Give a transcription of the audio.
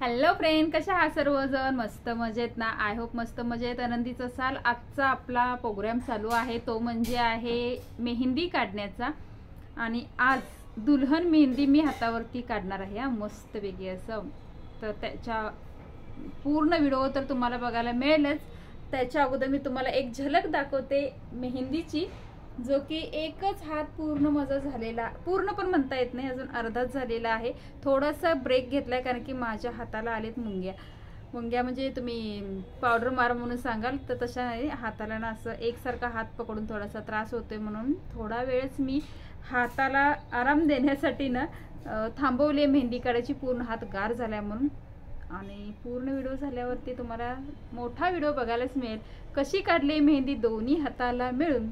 Hello friend, कशा आहात सर्वजण? मस्त मजेत ना? आय होप मस्त मजेत आनंदीच असाल। आजचा आपला प्रोग्राम चालू आहे तो म्हणजे आहे मेहंदी काढण्याचा। आणि आज दुल्हन मेहंदी मी हातावरती काढणार आहे, मस्त वेगळी असं। तर त्याच्या पूर्ण व्हिडिओ तर तुम्हाला बघायला मिळेलच। त्याच्या अगोदर मी तुम्हाला एक झलक दाखवते मेहंदीची, जो की एकच हात पूर्ण माझा झालेला, पूर्ण पण म्हणता येत नाही, अजून अर्धाच झालेला आहे। थोडासा ब्रेक घेतलाय कारण की माझ्या हाताला आलेत मुंग्या। मुंग्या म्हणजे तुम्ही पावडर मार म्हणून सांगाल तर तशा नाही, हाताला ना असं एकसारखा हात पकडून थोडासा त्रास होतोय, म्हणून थोडा वेळच मी हाताला आराम देण्यासाठी ना थांबवले मेहंदी काढायची, पूर्ण हात गार झालाय म्हणून। आणि पूर्ण व्हिडिओ झाल्यावरती तुम्हाला मोठा व्हिडिओ बघायलाच मिळेल, कशी काढली मेहंदी दोन्ही हाताला मिळून।